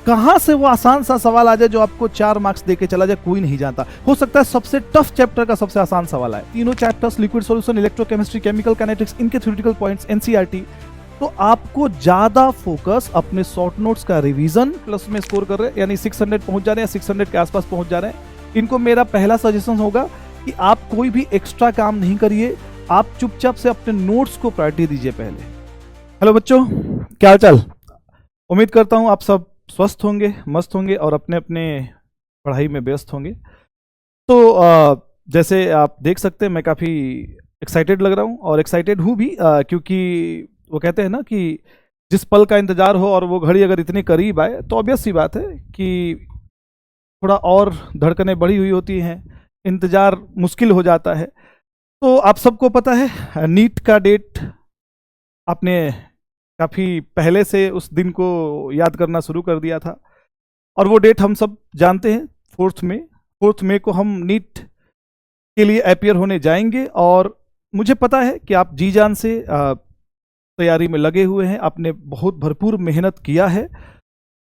कहां से वो आसान सा सवाल आ जाए जो आपको 4 मार्क्स देके चला जाए, कोई नहीं जानता। हो सकता है सबसे टफ चैप्टर का सबसे आसान सवाल आए। तीनों chapters liquid solution, electrochemistry, chemical kinetics, इनके थ्योरेटिकल पॉइंट्स, एनसीईआरटी। तो आपको ज्यादा फोकस अपने शॉर्ट नोट्स का रिवीजन प्लस में स्कोर कर रहे हैं, यानी 600 पहुंच जा रहे हैं, 600 के आसपास पहुंच जा रहे हैं। इनको मेरा पहला सजेशन होगा कि आप कोई भी एक्स्ट्रा काम नहीं करिए, आप चुपचाप से अपने नोट्स को प्रायोरिटी दीजिए पहले। हेलो बच्चों, क्या हाल चाल? उम्मीद करता हूं आप सब स्वस्थ होंगे, मस्त होंगे और अपने अपने पढ़ाई में व्यस्त होंगे। तो जैसे आप देख सकते हैं मैं काफ़ी एक्साइटेड लग रहा हूं और एक्साइटेड हूं भी, क्योंकि वो कहते हैं ना कि जिस पल का इंतजार हो और वो घड़ी अगर इतनी करीब आए तो ऑब्वियस सी बात है कि थोड़ा और धड़कनें बढ़ी हुई होती हैं, इंतजार मुश्किल हो जाता है। तो आप सबको पता है नीट का डेट आपने काफ़ी पहले से उस दिन को याद करना शुरू कर दिया था और वो डेट हम सब जानते हैं, 4 मई को हम नीट के लिए अपियर होने जाएंगे। और मुझे पता है कि आप जी जान से तैयारी में लगे हुए हैं, आपने बहुत भरपूर मेहनत किया है।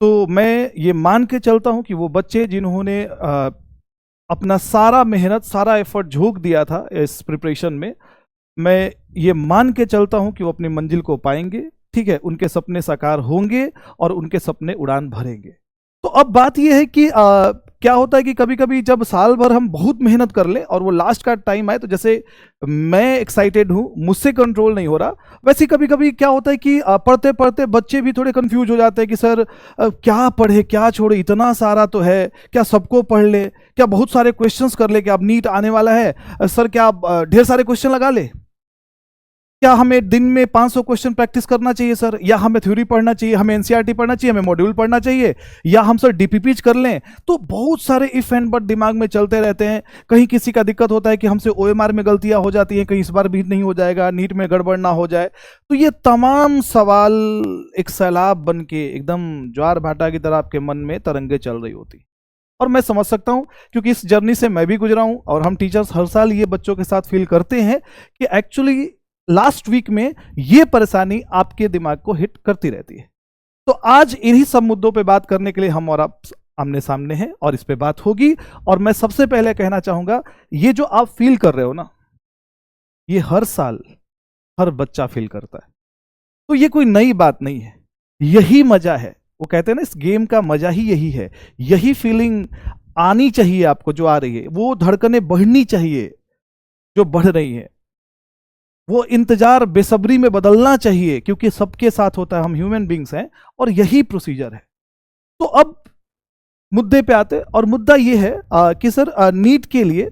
तो मैं ये मान के चलता हूं कि वो बच्चे जिन्होंने अपना सारा मेहनत, सारा एफर्ट झोंक दिया था इस प्रिपरेशन में, मैं ये मान के चलता हूं कि वो अपनी मंजिल को पाएंगे। ठीक है, उनके सपने साकार होंगे और उनके सपने उड़ान भरेंगे। तो अब बात यह है कि क्या होता है कि कभी कभी जब साल भर हम बहुत मेहनत कर लें और वो लास्ट का टाइम आए, तो जैसे मैं एक्साइटेड हूँ, मुझसे कंट्रोल नहीं हो रहा, वैसे कभी कभी क्या होता है कि पढ़ते पढ़ते बच्चे भी थोड़े कंफ्यूज हो जाते हैं कि सर क्या पढ़े क्या छोड़े, इतना सारा तो है, क्या सबको पढ़ ले, क्या बहुत सारे क्वेश्चंस कर ले, क्या अब नीट आने वाला है सर, क्या ढेर सारे क्वेश्चन लगा ले, क्या हमें दिन में 500 क्वेश्चन प्रैक्टिस करना चाहिए सर, या हमें थ्योरी पढ़ना चाहिए, हमें एनसीईआरटी पढ़ना चाहिए, हमें मॉड्यूल पढ़ना चाहिए, या हम सर डीपीपीच कर लें। तो बहुत सारे इफ एंड बट दिमाग में चलते रहते हैं। कहीं किसी का दिक्कत होता है कि हमसे ओएमआर में गलतियां हो जाती हैं, कहीं इस बार भी नहीं हो जाएगा, नीट में गड़बड़ ना हो जाए। तो ये तमाम सवाल एक सैलाब बन के एकदम ज्वार भाटा की तरह आपके मन में तरंगे चल रही होती। और मैं समझ सकता हूं, क्योंकि इस जर्नी से मैं भी गुजरा हूं और हम टीचर्स हर साल ये बच्चों के साथ फील करते हैं कि एक्चुअली लास्ट वीक में ये परेशानी आपके दिमाग को हिट करती रहती है। तो आज इन्हीं सब मुद्दों पे बात करने के लिए हम और आप आमने सामने हैं और इस पे बात होगी। और मैं सबसे पहले कहना चाहूंगा, ये जो आप फील कर रहे हो ना, ये हर साल हर बच्चा फील करता है। तो ये कोई नई बात नहीं है, यही मजा है। वो कहते हैं ना, इस गेम का मजा ही यही है। यही फीलिंग आनी चाहिए आपको जो आ रही है, वो धड़कनें बढ़नी चाहिए जो बढ़ रही है, वो इंतजार बेसब्री में बदलना चाहिए, क्योंकि सबके साथ होता है, हम ह्यूमन बींग्स हैं और यही प्रोसीजर है। तो अब मुद्दे पे आते हैं और मुद्दा ये है कि सर नीट के लिए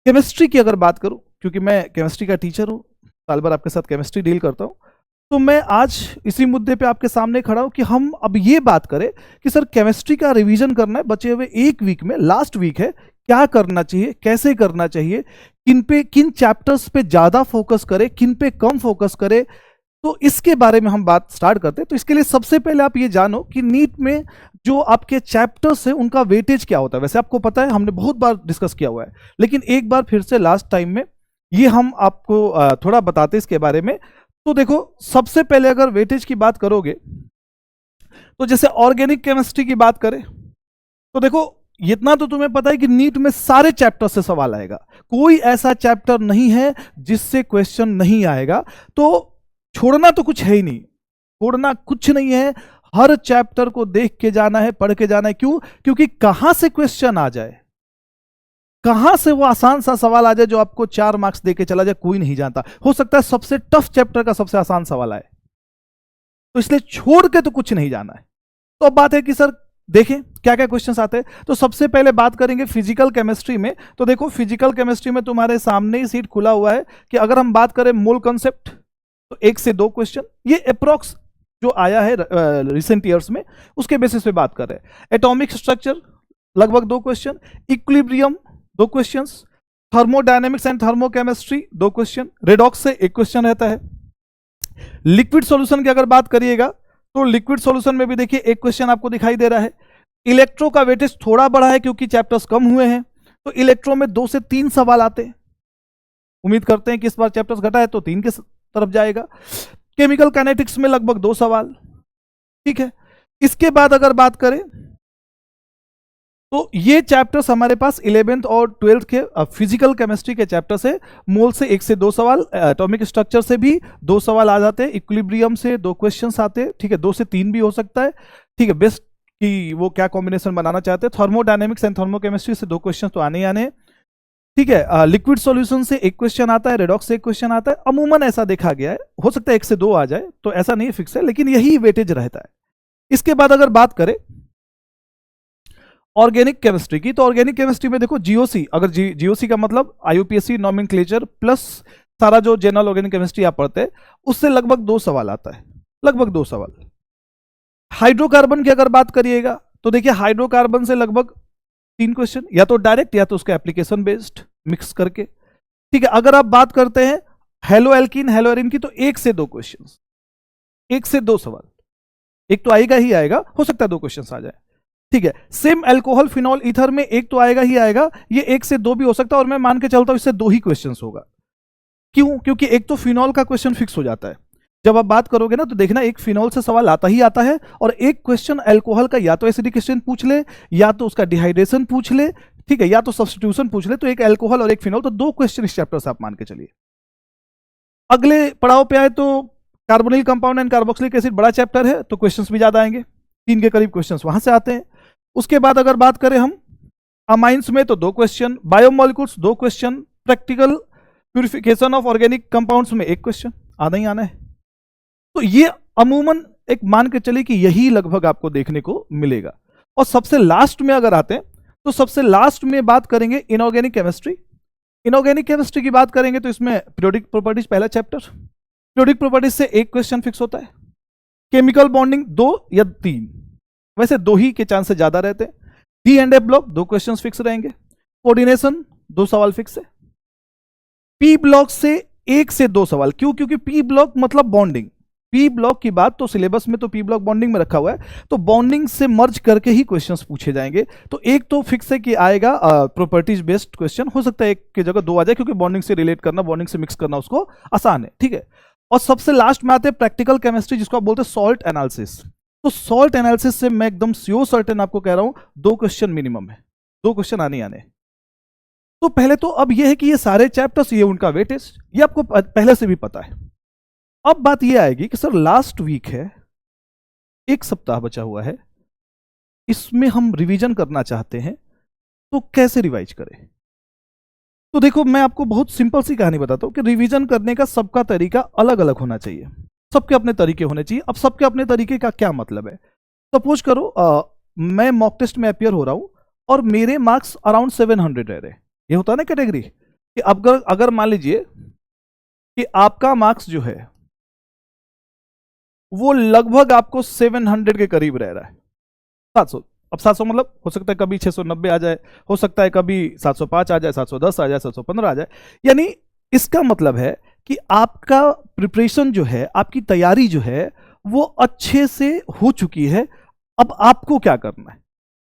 केमिस्ट्री की अगर बात करूं, क्योंकि मैं केमिस्ट्री का टीचर हूं, साल भर आपके साथ केमिस्ट्री डील करता हूं, तो मैं आज इसी मुद्दे पे आपके सामने खड़ा हूं कि हम अब ये बात करें कि सर केमिस्ट्री का रिवीजन करना है, बचे हुए एक वीक में, लास्ट वीक है, क्या करना चाहिए, कैसे करना चाहिए, किन चैप्टर्स पे ज्यादा फोकस करे, किन पे कम फोकस करे। तो इसके बारे में हम बात स्टार्ट करते हैं। तो इसके लिए सबसे पहले आप ये जानो कि नीट में जो आपके चैप्टर्स हैं उनका वेटेज क्या होता है। वैसे आपको पता है, हमने बहुत बार डिस्कस किया हुआ है, लेकिन एक बार फिर से लास्ट टाइम में ये हम आपको थोड़ा बताते इसके बारे में। तो देखो, सबसे पहले अगर वेटेज की बात करोगे तो जैसे ऑर्गेनिक केमिस्ट्री की बात करें तो देखो, इतना तो तुम्हें पता है कि नीट में सारे चैप्टर से सवाल आएगा, कोई ऐसा चैप्टर नहीं है जिससे क्वेश्चन नहीं आएगा। तो छोड़ना तो कुछ है ही नहीं, छोड़ना कुछ नहीं है, हर चैप्टर को देख के जाना है, पढ़ के जाना है। क्यों? क्योंकि कहां से क्वेश्चन आ जाए, कहां से वो आसान सा सवाल आ जाए जो आपको 4 मार्क्स देके चला जाए, कोई नहीं जानता। हो सकता है सबसे टफ चैप्टर का सबसे आसान सवाल आए, तो इसलिए छोड़ के तो कुछ नहीं जाना है। तो अब बात है कि सर देखें क्या क्या क्वेश्चंस आते हैं। तो सबसे पहले बात करेंगे फिजिकल केमिस्ट्री में। तो देखो, फिजिकल केमिस्ट्री में तुम्हारे सामने ही सीट खुला हुआ है कि अगर हम बात करें मोल कॉन्सेप्ट, तो 1 से 2 क्वेश्चन, ये अप्रोक्स जो आया है रिसेंट ईयर्स में, उसके बेसिस पे बात कर रहे हैं। एटॉमिक स्ट्रक्चर लगभग 2 question, equilibrium 2 question, thermodynamics and thermochemistry 2 question, redox से 1 क्वेश्चन रहता है। लिक्विड सॉल्यूशन की अगर बात करिएगा तो लिक्विड सॉल्यूशन में भी देखिए 1 क्वेश्चन आपको दिखाई दे रहा है। इलेक्ट्रो का वेटेज थोड़ा बढ़ा है क्योंकि चैप्टर्स कम हुए हैं, तो इलेक्ट्रो में 2 से 3 सवाल आते हैं। उम्मीद करते हैं कि इस बार चैप्टर्स घटा है तो 3 के तरफ जाएगा। केमिकल काइनेटिक्स में लगभग 2 सवाल। ठीक है, इसके बाद अगर बात करें तो ये चैप्टर्स हमारे पास 11th और 12th के फिजिकल केमिस्ट्री के चैप्टर से मोल से 1 से 2 सवाल, एटॉमिक स्ट्रक्चर से भी 2 सवाल आ जाते हैं, इक्विलिब्रियम से 2 क्वेश्चंस आते हैं, ठीक है, 2 से 3 भी हो सकता है, ठीक है, बेस्ट कि वो क्या कॉम्बिनेशन बनाना चाहते हैं। थर्मोडायनेमिक्स एंड थर्मोकेमिस्ट्री से 2 क्वेश्चन तो आने ही आने हैं, ठीक है। लिक्विड सॉल्यूशन से 1 क्वेश्चन आता है, रेडॉक्स से 1 क्वेश्चन आता है, अमूमन ऐसा देखा गया है, हो सकता है 1 से 2 आ जाए, तो ऐसा नहीं फिक्स है, लेकिन यही वेटेज रहता है। इसके बाद अगर बात करें ऑर्गेनिक केमिस्ट्री की, तो ऑर्गेनिक केमिस्ट्री में देखो जीओसी, अगर जीओसी का मतलब आईयूपीएससी नॉमेनक्लेचर प्लस सारा जो जनरल ऑर्गेनिक केमिस्ट्री आप पढ़ते हैं, उससे लगभग 2 सवाल आता है, लगभग 2 सवाल। हाइड्रोकार्बन की अगर बात करिएगा तो देखिए हाइड्रोकार्बन से लगभग 3 क्वेश्चन, या तो डायरेक्ट या तो उसका एप्लीकेशन बेस्ड मिक्स करके, ठीक है। अगर आप बात करते हैं हेलो एल्कीन हेलो एरिन की, तो 1 से 2 क्वेश्चन, 1 से 2 सवाल, एक तो आएगा ही आएगा, हो सकता है 2 क्वेश्चन आ जाए, ठीक है। सेम अल्कोहल फिनॉल ईथर में 1 तो आएगा ही आएगा, ये 1 से 2 भी हो सकता है, और मैं मान के चलता हूं इससे 2 ही क्वेश्चन होगा। क्यों? क्योंकि एक तो फिनॉल का क्वेश्चन फिक्स हो जाता है, जब आप बात करोगे ना तो देखना एक फिनॉल से सवाल आता ही आता है, और एक क्वेश्चन अल्कोहल का या तो एसिडिकेशन पूछ ले, या तो उसका डिहाइड्रेशन पूछ ले, ठीक है, या तो सब्स्टिट्यूशन पूछ ले, तो एक अल्कोहल और एक फिनॉल, तो 2 क्वेश्चन इस चैप्टर से आप मान के चलिए। अगले पड़ाव पे आए तो carbonyl compound and carboxylic acid बड़ा चैप्टर है, तो क्वेश्चंस भी ज्यादा आएंगे, 3 के करीब क्वेश्चंस वहां से आते हैं। उसके बाद अगर बात करें हम अमाइंस में, तो 2 question, biomolecules 2 question, practical purification of organic compounds में 1 क्वेश्चन आना ही आना है। तो ये अमूमन एक मान के चलिए कि यही लगभग आपको देखने को मिलेगा। और सबसे लास्ट में अगर आते हैं तो सबसे लास्ट में बात करेंगे इनऑर्गेनिक केमिस्ट्री। इनऑर्गेनिक केमिस्ट्री की बात करेंगे तो इसमें पीरियोडिक प्रॉपर्टीज पहला चैप्टर, पीरियोडिक प्रॉपर्टीज से 1 क्वेश्चन फिक्स होता है, केमिकल बॉन्डिंग 2 या 3, वैसे 2 ही के चांसेस ज्यादा रहते हैं, D and F block 2 question fix रहेंगे, कोऑर्डिनेशन 2 सवाल फिक्स है, पी ब्लॉक से 1 से 2 सवाल। क्यों? क्योंकि पी ब्लॉक मतलब बॉन्डिंग, पी ब्लॉक की बात तो सिलेबस में तो पी ब्लॉक बॉन्डिंग में रखा हुआ है, तो बॉन्डिंग से मर्ज करके ही क्वेश्चंस पूछे जाएंगे। तो एक तो फिक्स है कि आएगा प्रॉपर्टीज बेस्ड क्वेश्चन, हो सकता है 1 की जगह 2 आ जाए, क्योंकि बॉन्डिंग से रिलेट करना, बॉन्डिंग से मिक्स करना उसको आसान है, ठीक है। और सबसे लास्ट में आते हैं प्रैक्टिकल केमिस्ट्री, जिसको आप बोलते हैं सॉल्ट एनालिसिस। तो सॉल्ट एनालिसिस से मैं एकदम श्योर सर्टेन आपको कह रहा हूं 2 क्वेश्चन मिनिमम है, 2 क्वेश्चन आने आने। तो पहले तो अब यह है कि ये सारे चैप्टर्स, ये उनका वेटेज, ये आपको पहले से भी पता है। अब बात ये आएगी कि सर लास्ट वीक है, 1 सप्ताह बचा हुआ है, इसमें हम रिवीजन करना चाहते हैं, तो कैसे रिवाइज करें? तो देखो मैं आपको बहुत सिंपल सी कहानी बताता हूं कि रिवीजन करने का सबका तरीका अलग अलग होना चाहिए, सबके अपने तरीके होने चाहिए। अब सबके अपने तरीके का क्या मतलब है? सपोज करो मैं मॉक टेस्ट में अपियर हो रहा हूं और मेरे मार्क्स अराउंड 700 रह रहे, ये होता है ना कैटेगरी कि अगर मान लीजिए कि आपका मार्क्स जो है वो लगभग आपको 700 के करीब रह रहा है, 700, अब 700 मतलब हो सकता है कभी 690 आ जाए, हो सकता है कभी 705 आ जाए, 710 आ जाए, 715 आ जाए। यानी इसका मतलब है कि आपका प्रिपरेशन जो है, आपकी तैयारी जो है वो अच्छे से हो चुकी है। अब आपको क्या करना है?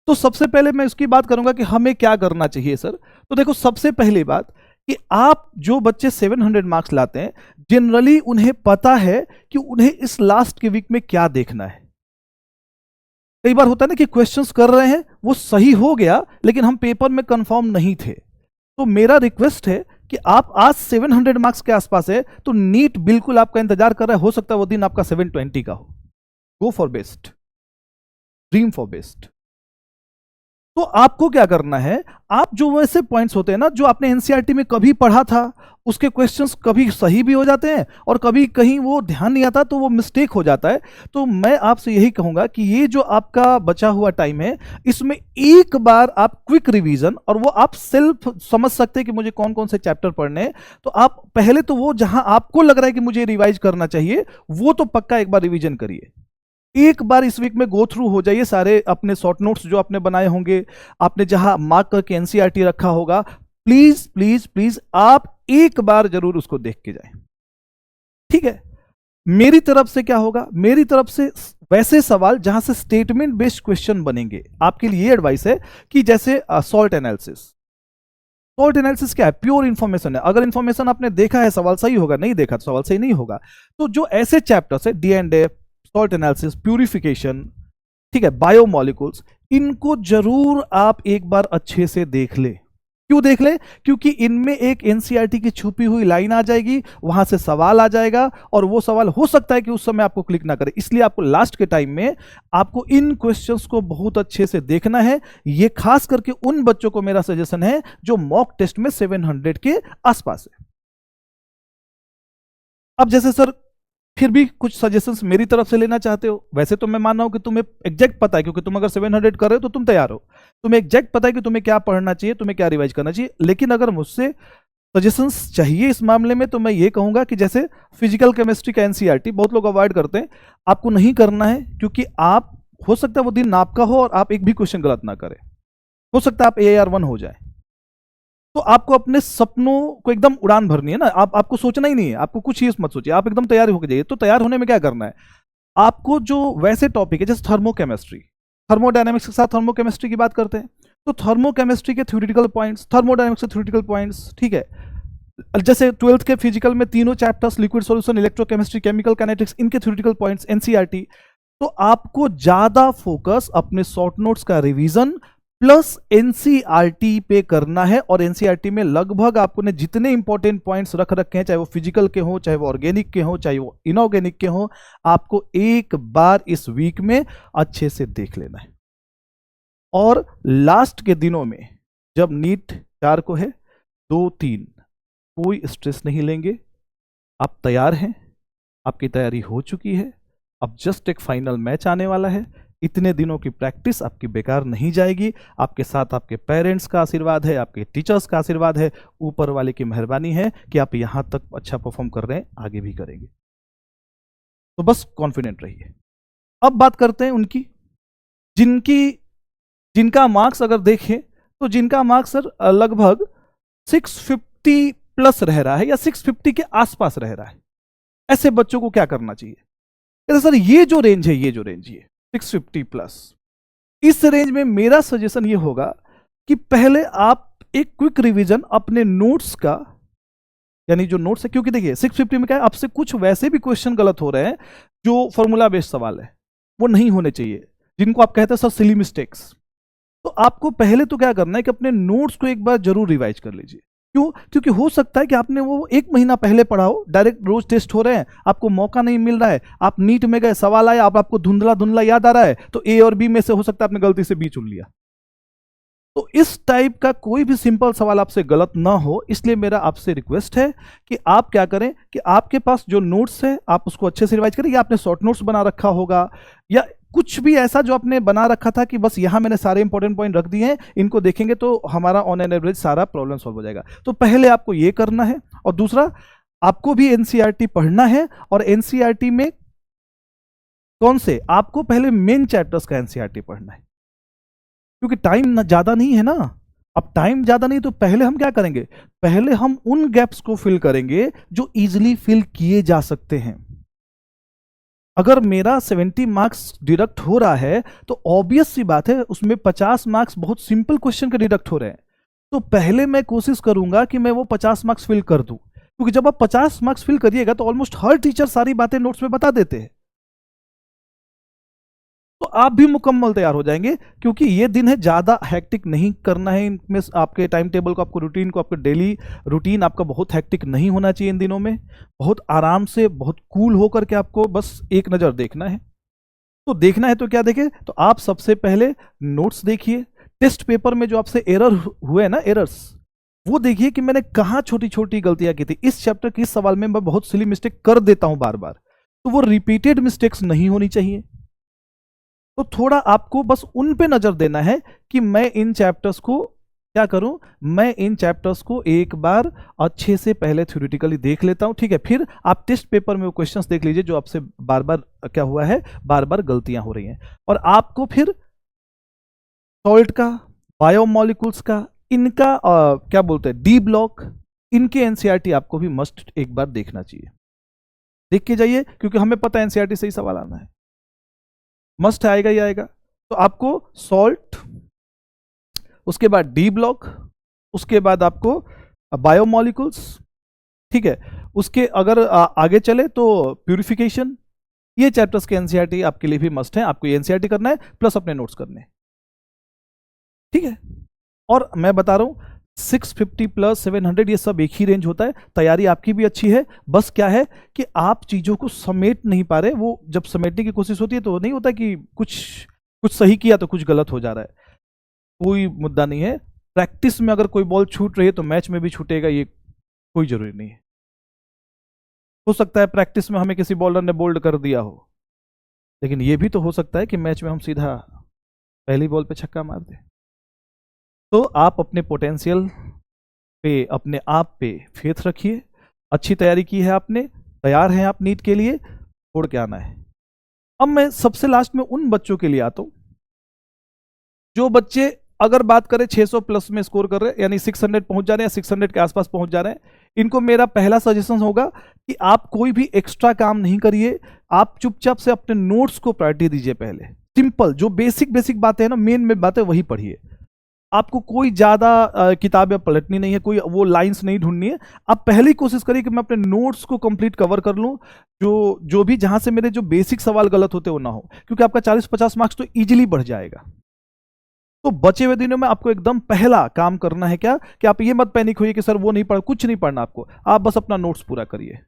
तो सबसे पहले मैं इसकी बात करूंगा कि हमें क्या करना चाहिए सर। तो देखो सबसे पहली बात कि आप जो बच्चे 700 मार्क्स लाते हैं, जनरली उन्हें पता है कि उन्हें इस लास्ट के वीक में क्या देखना है। कई बार होता है ना कि क्वेश्चंस कर रहे हैं, वो सही हो गया लेकिन हम पेपर में कंफर्म नहीं थे। तो मेरा रिक्वेस्ट है कि आप आज 700 मार्क्स के आसपास है तो नीट बिल्कुल आपका इंतजार कर रहा है, हो सकता है वो दिन आपका 720 का हो। Go for best, dream for best. तो आपको क्या करना है, आप जो वैसे पॉइंट्स होते हैं ना जो आपने एनसीईआरटी में कभी पढ़ा था, उसके क्वेश्चंस कभी सही भी हो जाते हैं और कभी कहीं वो ध्यान नहीं आता तो वो मिस्टेक हो जाता है। तो मैं आपसे यही कहूंगा कि ये जो आपका बचा हुआ टाइम है, इसमें एक बार आप क्विक रिवीजन, और वो आप सेल्फ समझ सकते हैं कि मुझे कौन कौन से चैप्टर पढ़ने हैं, तो आप पहले तो वो जहां आपको लग रहा है कि मुझे रिवाइज करना चाहिए, वो तो पक्का एक बार रिवीजन करिए। एक बार इस वीक में गो थ्रू हो जाइए सारे अपने शॉर्ट नोट्स जो आपने बनाए होंगे, आपने जहां मार्क करके एनसीईआरटी रखा होगा, प्लीज प्लीज प्लीज आप एक बार जरूर उसको देख के जाएं, ठीक है। मेरी तरफ से क्या होगा, मेरी तरफ से वैसे सवाल जहां से स्टेटमेंट बेस्ड क्वेश्चन बनेंगे, आपके लिए एडवाइस है कि जैसे सॉल्ट एनालिसिस। सॉल्ट एनालिसिस क्या है? प्योर इंफॉर्मेशन है। अगर इंफॉर्मेशन आपने देखा है सवाल सही होगा, नहीं देखा तो सवाल सही नहीं होगा। तो जो ऐसे चैप्टर्स है, D and F, salt analysis, purification, ठीक है, बायोमोलिक्यूल्स, इनको जरूर आप एक बार अच्छे से देख ले। क्यों देख ले? क्योंकि इनमें एक एनसीईआरटी की छुपी हुई लाइन आ जाएगी, वहां से सवाल आ जाएगा और वो सवाल हो सकता है कि उस समय आपको क्लिक ना करे। इसलिए आपको लास्ट के टाइम में आपको इन क्वेश्चंस को बहुत अच्छे से देखना है। ये खास करके उन बच्चों को मेरा सजेशन है जो मॉक टेस्ट में 700 के आसपास है। अब जैसे सर फिर भी कुछ सजेशंस मेरी तरफ से लेना चाहते हो, वैसे तो मैं मान रहा हूं कि तुम्हें एग्जैक्ट पता है, क्योंकि तुम अगर 700 कर रहे हो तो तुम तैयार हो, तुम्हें एग्जैक्ट पता है कि तुम्हें क्या पढ़ना चाहिए, तुम्हें क्या रिवाइज करना चाहिए। लेकिन अगर मुझसे सजेशंस चाहिए इस मामले में तो मैं ये कहूंगा कि जैसे फिजिकल केमिस्ट्री का एनसीईआरटी बहुत लोग अवॉइड करते हैं, आपको नहीं करना है, क्योंकि आप हो सकता है वो दिन आपका हो और आप एक भी क्वेश्चन गलत ना करें, हो सकता है आप AAR1 हो जाए। तो आपको अपने सपनों को एकदम उड़ान भरनी है ना, आपको सोचना ही नहीं है, आपको कुछ ही मत सोचिए, आप एकदम तैयार होकर जाइए। तो तैयार होने में क्या करना है, आपको जो वैसे टॉपिक है जैसे थर्मोकेमिस्ट्री, थर्मोडायनामिक्स के साथ थर्मोकेमिस्ट्री की बात करते हैं, तो थर्मोकेमिस्ट्री के थ्योरेटिकल पॉइंट्स, थर्मोडायनामिक्स के थ्योरेटिकल पॉइंट्स, ठीक है। जैसे 12th के फिजिकल में तीनों chapters liquid solution, electrochemistry, chemical kinetics, इनके थ्योरेटिकल पॉइंट्स एनसीईआरटी। तो आपको ज्यादा फोकस अपने शॉर्ट नोट्स का रिवीजन प्लस एनसीईआरटी पे करना है। और एनसीईआरटी में लगभग आपने जितने इंपॉर्टेंट पॉइंट्स रख रखे हैं, चाहे वो फिजिकल के हो, चाहे वो ऑर्गेनिक के हो, चाहे वो इनऑर्गेनिक के हो, आपको एक बार इस वीक में अच्छे से देख लेना है। और लास्ट के दिनों में जब नीट 4 को है, 2-3 कोई स्ट्रेस नहीं लेंगे, आप तैयार हैं, आपकी तैयारी हो चुकी है, अब जस्ट एक फाइनल मैच आने वाला है। इतने दिनों की प्रैक्टिस आपकी बेकार नहीं जाएगी, आपके साथ आपके पेरेंट्स का आशीर्वाद है, आपके टीचर्स का आशीर्वाद है, ऊपर वाले की मेहरबानी है कि आप यहां तक अच्छा परफॉर्म कर रहे हैं, आगे भी करेंगे। तो बस कॉन्फिडेंट रहिए। अब बात करते हैं उनकी जिनका मार्क्स अगर देखें तो जिनका मार्क्स सर लगभग 650 प्लस रह रहा है या 650 के आसपास रह रहा है, ऐसे बच्चों को क्या करना चाहिए? कहते सर ये जो रेंज है, ये 650 प्लस, इस रेंज में मेरा सजेशन ये होगा कि पहले आप एक क्विक रिवीजन अपने नोट्स का, यानी जो नोट्स है, क्योंकि देखिए 650 में क्या है, आपसे कुछ वैसे भी क्वेश्चन गलत हो रहे हैं जो फॉर्मूला बेस्ड सवाल है, वो नहीं होने चाहिए, जिनको आप कहते हैं सर सिली मिस्टेक्स। तो आपको पहले तो क्या करना है कि अपने नोट्स को एक बार जरूर रिवाइज कर लीजिए। क्यों? क्योंकि हो सकता है कि आपने वो 1 महीना पहले पढ़ा हो, डायरेक्ट रोज टेस्ट हो रहे हैं, आपको मौका नहीं मिल रहा है, आप नीट में गए, सवाल आया, अब आपको धुंधला धुंधला याद आ रहा है, तो ए और बी में से हो सकता है आपने गलती से बी चुन लिया। तो इस टाइप का कोई भी सिंपल सवाल आपसे गलत ना हो, इसलिए मेरा आपसे रिक्वेस्ट है कि आप क्या करें कि आपके पास जो नोट्स है आप उसको अच्छे से रिवाइज करें, या आपने शॉर्ट नोट्स बना रखा होगा, या कुछ भी ऐसा जो आपने बना रखा था कि बस यहां मैंने सारे इंपॉर्टेंट पॉइंट रख दिए हैं, इनको देखेंगे तो हमारा ऑन एन एवरेज सारा प्रॉब्लम सॉल्व हो जाएगा। तो पहले आपको ये करना है, और दूसरा आपको भी एनसीईआरटी पढ़ना है। और एनसीईआरटी में कौन से, आपको पहले मेन चैप्टर्स का एनसीईआरटी पढ़ना है, क्योंकि टाइम ज्यादा नहीं है ना। अब टाइम ज्यादा नहीं तो पहले हम क्या करेंगे, पहले हम उन गैप्स को फिल करेंगे जो इजीली फिल किए जा सकते हैं। अगर मेरा 70 मार्क्स डिडक्ट हो रहा है तो ऑब्वियस सी बात है उसमें 50 मार्क्स बहुत सिंपल क्वेश्चन के डिडक्ट हो रहे हैं, तो पहले मैं कोशिश करूंगा कि मैं वो 50 मार्क्स फिल कर दूं, क्योंकि जब आप 50 मार्क्स फिल करिएगा तो ऑलमोस्ट हर टीचर सारी बातें नोट्स में बता देते हैं, तो आप भी मुकम्मल तैयार हो जाएंगे। क्योंकि ये दिन है, ज्यादा हैक्टिक नहीं करना है इनमें, आपके टाइम टेबल को, आपको रूटीन को, आपका डेली रूटीन आपका बहुत हैक्टिक नहीं होना चाहिए इन दिनों में। बहुत आराम से, बहुत कूल होकर के आपको बस एक नजर देखना है। तो देखना है तो क्या देखें, तो आप सबसे पहले नोट्स देखिए, टेस्ट पेपर में जो आपसे एरर हुए ना, एरर्स, वो देखिए कि मैंने कहां छोटी छोटी गलतियां की थी। इस चैप्टर के इस सवाल में मैं बहुत सिली मिस्टेक कर देता हूं बार बार, तो वो रिपीटेड मिस्टेक्स नहीं होनी चाहिए। तो थोड़ा आपको बस उन पे नजर देना है कि मैं इन चैप्टर्स को क्या करूं, मैं इन चैप्टर्स को एक बार अच्छे से पहले थ्योरेटिकली देख लेता हूं, ठीक है। फिर आप टेस्ट पेपर में वो क्वेश्चंस देख लीजिए जो आपसे बार बार क्या हुआ है, बार बार गलतियां हो रही हैं। और आपको फिर सॉल्ट का, बायोमोलिकुल्स का, इनका क्या बोलते हैं, डी ब्लॉक, इनके एनसीईआरटी आपको भी मस्ट एक बार देखना चाहिए। देख के जाइए, क्योंकि हमें पता है एनसीईआरटी से ही सवाल आना है, मस्ट आएगा ही आएगा। तो आपको सॉल्ट, उसके बाद डी ब्लॉक, उसके बाद आपको बायोमोलिकुल्स, ठीक है। उसके अगर आगे चले तो प्यूरिफिकेशन, ये चैप्टर्स के एनसीईआरटी आपके लिए भी मस्ट है। आपको एनसीईआरटी करना है प्लस अपने नोट्स करने हैं। ठीक है। और मैं बता रहा हूं 650 प्लस 700 ये सब एक ही रेंज होता है। तैयारी आपकी भी अच्छी है, बस क्या है कि आप चीजों को समेट नहीं पा रहे। वो जब समेटने की कोशिश होती है तो नहीं होता कि कुछ कुछ सही किया तो कुछ गलत हो जा रहा है। कोई मुद्दा नहीं है। प्रैक्टिस में अगर कोई बॉल छूट रही है तो मैच में भी छूटेगा, ये कोई जरूरी नहीं है। हो सकता है प्रैक्टिस में हमें किसी बॉलर ने बोल्ड कर दिया हो, लेकिन ये भी तो हो सकता है कि मैच में हम सीधा पहली बॉल पे छक्का मार दें। तो आप अपने पोटेंशियल पे, अपने आप पे फेथ रखिए। अच्छी तैयारी की है आपने, तैयार हैं आप नीट के लिए, छोड़ के आना है। अब मैं सबसे लास्ट में उन बच्चों के लिए आता हूं जो बच्चे अगर बात करें 600 प्लस में स्कोर कर रहे हैं, यानी 600 पहुंच जा रहे हैं, 600 के आसपास पहुंच जा रहे हैं। इनको मेरा पहला सजेशन होगा कि आप कोई भी एक्स्ट्रा काम नहीं करिए, आप चुपचाप से अपने नोट्स को प्रायोरिटी दीजिए। पहले सिंपल जो बेसिक बेसिक बातें हैं ना, मेन में बातें वही पढ़िए। आपको कोई ज्यादा किताबें पलटनी नहीं है, कोई वो लाइंस नहीं ढूंढनी है। आप पहले ही कोशिश करिए कि मैं अपने नोट्स को कंप्लीट कवर कर लूं, जो भी जहां से मेरे जो बेसिक सवाल गलत होते वो ना हो, क्योंकि आपका 40-50 मार्क्स तो इजीली बढ़ जाएगा। तो बचे हुए दिनों में आपको एकदम पहला काम करना है क्या, कि आप ये मत पैनिक होइए कि सर वो नहीं पढ़ा, कुछ नहीं पढ़ना आपको, आप बस अपना नोट्स पूरा करिए।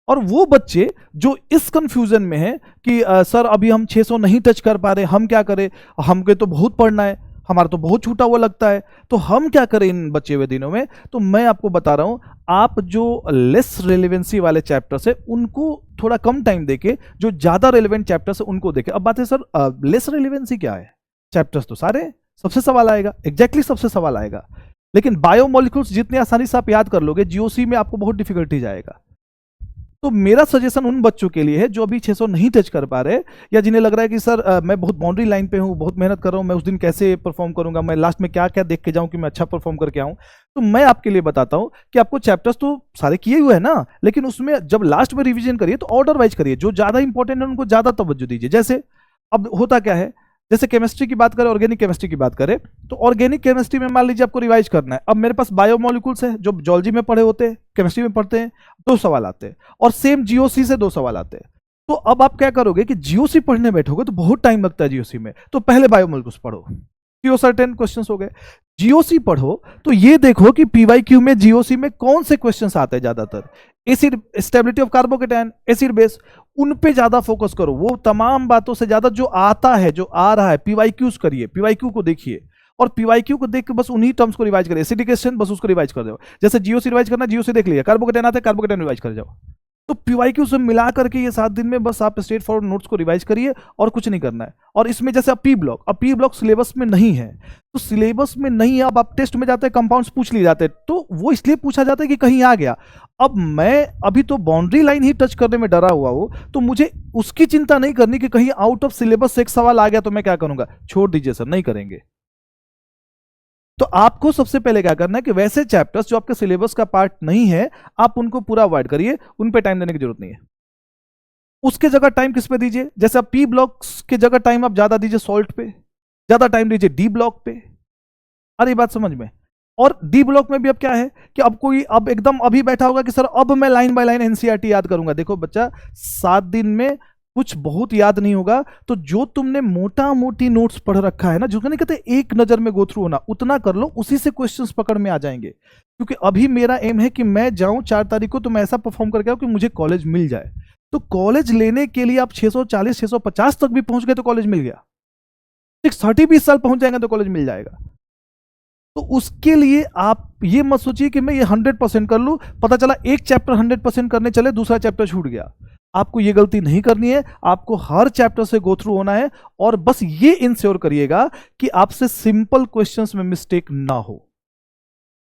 और वो बच्चे जो इस कंफ्यूजन में है कि सर अभी हम 600 नहीं टच कर पा रहे, हम क्या करें, हमके तो बहुत पढ़ना है, हमारा तो बहुत छूटा हुआ लगता है, तो हम क्या करें इन बचे हुए दिनों में। तो मैं आपको बता रहा हूं, आप जो लेस रेलेवेंसी वाले चैप्टर्स है उनको थोड़ा कम टाइम देके, जो ज्यादा रेलेवेंट चैप्टर्स है उनको देखे। अब बात है सर लेस रेलेवेंसी क्या है, चैप्टर्स तो सारे, सबसे सवाल आएगा, एग्जैक्टली सबसे सवाल आएगा। लेकिन बायोमोलिक्यूल्स जितने आसानी से आप याद कर लोगे, जीओसी में आपको बहुत डिफिकल्टी जाएगा। तो मेरा सजेशन उन बच्चों के लिए है जो अभी 600 नहीं टच कर पा रहे, या जिन्हें लग रहा है कि सर मैं बहुत बाउंड्री लाइन पे हूँ, बहुत मेहनत कर रहा हूँ, मैं उस दिन कैसे परफॉर्म करूंगा, मैं लास्ट में क्या क्या देख के जाऊं कि मैं अच्छा परफॉर्म करके आऊं। तो मैं आपके लिए बताता हूं कि आपको चैप्टर्स तो सारे किए हुए हैं ना, लेकिन उसमें जब लास्ट में रिविजन करिए तो ऑर्डर वाइज करिए, जो ज्यादा इंपॉर्टेंट है उनको ज्यादा तवज्जो दीजिए। जैसे अब होता क्या है, जैसे केमिस्ट्री की बात करें, ऑर्गेनिक केमिस्ट्री की बात करें, तो ऑर्गेनिक केमिस्ट्री में मान लीजिए आपको रिवाइज करना है। अब मेरे पास बायोमोलिक्यूल्स है जो जूलॉजी में पढ़े होते हैं, केमिस्ट्री में पढ़ते हैं, 2 सवाल आते हैं, और सेम जीओसी से 2 सवाल आते हैं। तो अब आप क्या करोगे कि जीओसी पढ़ने बैठोगे तो बहुत टाइम लगता है जीओसी में, तो पहले बायोमोलिक्यूल्स पढ़ो, सर्टेन क्वेश्चंस हो गए। जीओसी पढ़ो तो ये देखो कि पीवाईक्यू में जीओसी में कौन से क्वेश्चंस आते हैं ज्यादातर, acid, stability of carbocation, acid base, उन पे ज्यादा फोकस करो। वो तमाम बातों से ज्यादा जो आता है, जो आ रहा है, पीवाईक्यूज करिए, पीवाईक्यू को देखिए, और पीवाईक्यू को देख के बस उन्हीं टर्म्स को रिवाइज करिए। एसिडिकेशन बस उसको रिवाइज कर दो, जैसे जीओसी रिवाइज करना, जीओसी देख लिया, कार्बोकेटायन आता है, कार्बोकेटायन रिवाइज कर जाओ। तो पीवाईक्यू से मिला करके ये 7 दिन में बस आप स्ट्रेट फॉरवर्ड नोट्स को रिवाइज करिए, और कुछ नहीं करना है। और इसमें जैसे अब पी ब्लॉक सिलेबस में नहीं है, तो सिलेबस में नहीं है, अब आप टेस्ट में जाते हैं कंपाउंड्स पूछ लिए जाते हैं, तो वो इसलिए पूछा जाता है कि कहीं आ गया। अब मैं अभी तो बाउंड्री लाइन ही टच करने में डरा हुआ हूं, तो मुझे उसकी चिंता नहीं करनी कि कहीं आउट ऑफ सिलेबस से एक सवाल आ गया तो मैं क्या करूंगा, छोड़ दीजिए सर, नहीं करेंगे। तो आपको सबसे पहले क्या करना है कि वैसे चैप्टर्स जो आपके सिलेबस का पार्ट नहीं है, आप उनको पूरा अवॉइड करिए, उन पे टाइम देने की जरूरत नहीं है। उसके जगह टाइम किस पे दीजिए, जैसे आप पी ब्लॉक्स के जगह टाइम आप ज्यादा दीजिए सॉल्ट पे, ज्यादा टाइम दीजिए डी ब्लॉक पे। अरे बात समझ में। और डी ब्लॉक में भी अब क्या है कि अब कोई अब एकदम अभी बैठा होगा कि सर अब मैं लाइन बाय लाइन एनसीईआरटी याद करूंगा। देखो बच्चा, 7 दिन में कुछ बहुत याद नहीं होगा, तो जो तुमने मोटा मोटी नोट्स पढ़ रखा है ना, जो नहीं कहते एक नजर में गो थ्रू होना, उतना कर लो, उसी से क्वेश्चंस पकड़ में आ जाएंगे। क्योंकि अभी मेरा एम है कि मैं जाऊं 4 तारीख को तो मैं ऐसा परफॉर्म करके आऊं कि मुझे कॉलेज मिल जाए। तो कॉलेज लेने के लिए आप 640 650 तक भी पहुंच गए तो कॉलेज मिल गया, 630 20 साल पहुंच जाएंगे तो कॉलेज मिल जाएगा। तो उसके लिए आप ये मत सोचिए कि मैं ये 100% कर लूं, पता चला एक चैप्टर 100% करने चले, दूसरा चैप्टर छूट गया। आपको ये गलती नहीं करनी है, आपको हर चैप्टर से गो थ्रू होना है, और बस ये इंश्योर करिएगा कि आपसे सिंपल क्वेश्चंस में मिस्टेक ना हो।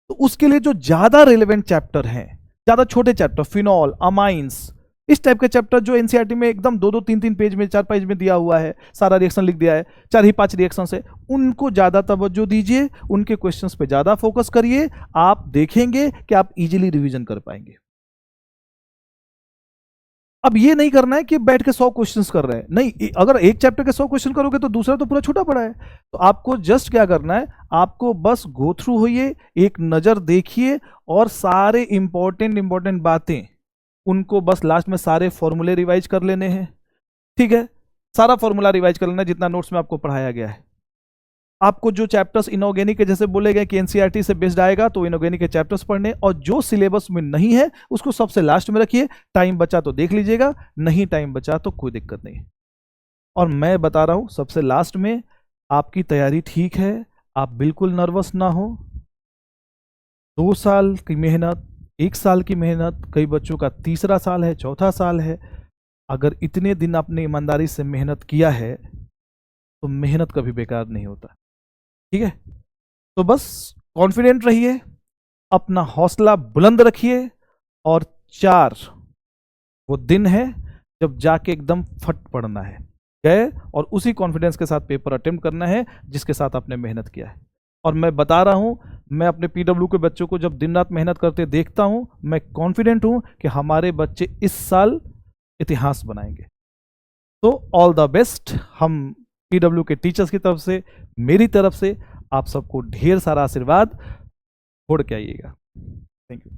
तो उसके लिए जो ज्यादा रेलेवेंट चैप्टर हैं, ज्यादा छोटे चैप्टर, फिनॉल, अमाइंस, इस टाइप के चैप्टर जो एनसीईआरटी में एकदम 2-2 3-3 पेज में, 4 पेज में दिया हुआ है, सारा रिएक्शन लिख दिया है, 4 ही 5 रिएक्शन है, उनको ज्यादा तवज्जो दीजिए, उनके क्वेश्चंस पे ज्यादा फोकस करिए। आप देखेंगे कि आप इजीली रिवीजन कर पाएंगे। अब ये नहीं करना है कि बैठ के 100 क्वेश्चंस कर रहे हैं, नहीं। अगर एक चैप्टर के 100 क्वेश्चन करोगे तो दूसरा तो पूरा छूटा पड़ा है। तो आपको जस्ट क्या करना है, आपको बस गो थ्रू होइए, एक नजर देखिए, और सारे इंपॉर्टेंट बातें, उनको बस लास्ट में सारे फॉर्मूले रिवाइज कर लेने हैं, ठीक है। सारा फॉर्मूला रिवाइज कर लेना जितना नोट्स में आपको पढ़ाया गया है। आपको जो चैप्टर्स इनऑर्गेनिक के जैसे बोले गए कि एनसीईआरटी से बेस्ड आएगा तो इनऑर्गेनिक के चैप्टर्स पढ़ने, और जो सिलेबस में नहीं है उसको सबसे लास्ट में रखिए। टाइम बचा तो देख लीजिएगा, नहीं टाइम बचा तो कोई दिक्कत नहीं। और मैं बता रहा हूं सबसे लास्ट में, आपकी तैयारी ठीक है, आप बिल्कुल नर्वस ना हो। 2 साल की मेहनत, 1 साल की मेहनत, कई बच्चों का तीसरा साल है, चौथा साल है। अगर इतने दिन आपने ईमानदारी से मेहनत किया है तो मेहनत कभी बेकार नहीं होता, ठीक है। तो बस कॉन्फिडेंट रहिए, अपना हौसला बुलंद रखिए, और 4 वो दिन है जब जाके एकदम फट पड़ना है, गए और उसी कॉन्फिडेंस के साथ पेपर अटेम्प्ट करना है जिसके साथ आपने मेहनत किया है। और मैं बता रहा हूं, मैं अपने पीडब्ल्यू के बच्चों को जब दिन रात मेहनत करते देखता हूं, मैं कॉन्फिडेंट हूं कि हमारे बच्चे इस साल इतिहास बनाएंगे। तो ऑल द बेस्ट। हम पीडब्ल्यू के टीचर्स की तरफ से, मेरी तरफ से आप सबको ढेर सारा आशीर्वाद छोड़ के आइएगा। Thank you.